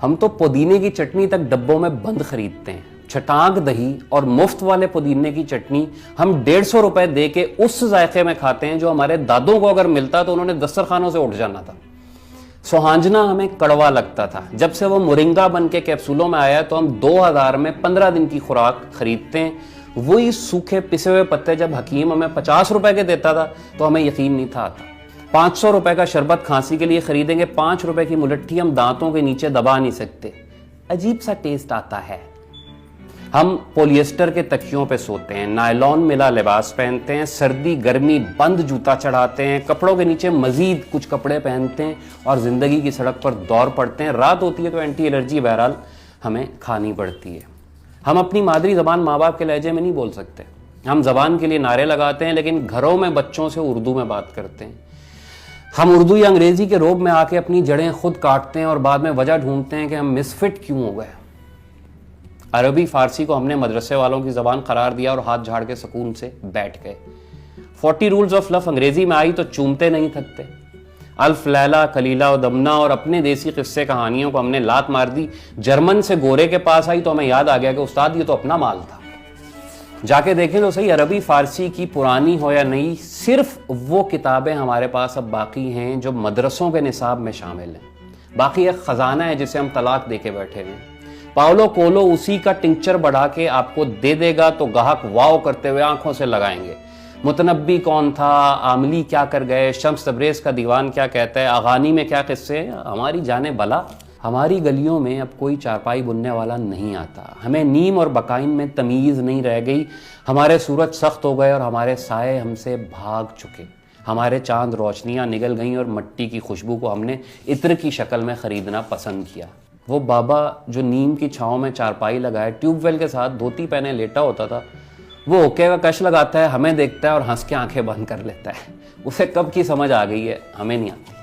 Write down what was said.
हम तो पुदीने की चटनी तक डब्बों में बंद खरीदते हैं। छटाक दही और मुफ्त वाले पुदीने की चटनी हम 150 रुपए दे के उस जायके में खाते हैं जो हमारे दादों को अगर मिलता तो उन्होंने दस्तरखानों से उठ जाना था। सोहांजना हमें कड़वा लगता था। जब से वो मोरिंगा बन के कैप्सूलों में आया तो हम 2000 में 15 दिन की खुराक खरीदते हैं। वही सूखे पिसे हुए पत्ते जब हकीम हमें 50 रुपए के देता था तो हमें यकीन नहीं था आता। 500 रुपए का शरबत खांसी के लिए खरीदेंगे, 5 रुपए की मुलट्ठी हम दांतों के नीचे दबा नहीं सकते, अजीब सा टेस्ट आता है। हम पॉलिएस्टर के तकियों पे सोते हैं, नायलॉन मिला लिबास पहनते हैं, सर्दी गर्मी बंद जूता चढ़ाते हैं, कपड़ों के नीचे मजीद कुछ कपड़े पहनते हैं और जिंदगी की सड़क पर दौड़ पड़ते हैं। रात होती है तो एंटी एलर्जी बहरहाल हमें खानी पड़ती है। हम अपनी मादरी जबान माँ बाप के लहजे में नहीं बोल सकते। हम जबान के लिए नारे लगाते हैं लेकिन घरों में बच्चों से उर्दू में बात करते हैं। हम उर्दू या अंग्रेजी के रोब में आके अपनी जड़ें खुद काटते हैं और बाद में वजह ढूंढते हैं कि हम मिसफिट क्यों हो गए। अरबी फारसी को हमने मदरसे वालों की जबान करार दिया और हाथ झाड़ के सुकून से बैठ गए। 40 रूल्स ऑफ लव अंग्रेजी में आई तो चूमते नहीं थकते। अल्फ लैला कलीला और दमना और अपने देसी किस्से कहानियों को हमने लात मार दी। जर्मन से गोरे के पास आई तो हमें याद आ गया कि उस्ताद ये तो अपना माल था। जाके देखें तो सही, अरबी फारसी की पुरानी हो या नई, सिर्फ वो किताबें हमारे पास अब बाकी हैं जो मदरसों के निसाब में शामिल हैं। बाकी एक खजाना है जिसे हम तलाक दे के बैठे हुए हैं। पाउलो कोलो उसी का टिंचर बढ़ा के आपको दे देगा तो गाहक वाव करते हुए आंखों से लगाएंगे। मुतनब्बी कौन था, आमली क्या कर गए, शम्स तब्रेज का दीवान क्या कहता है, अगानी में क्या किस्से, हमारी जाने भला। हमारी गलियों में अब कोई चारपाई बुनने वाला नहीं आता। हमें नीम और बकाइन में तमीज़ नहीं रह गई। हमारे सूरज सख्त हो गए और हमारे साए हमसे भाग चुके। हमारे चांद रोशनियां निगल गईं और मिट्टी की खुशबू को हमने इत्र की शक्ल में ख़रीदना पसंद किया। वो बाबा जो नीम की छाँव में चारपाई लगाए, ट्यूबवेल के साथ धोती पहने लेटा होता था, वो ओके का कश लगाता है, हमें देखता है और हंस के आंखें बंद कर लेता है। उसे कब की समझ आ गई है हमें नहीं आती।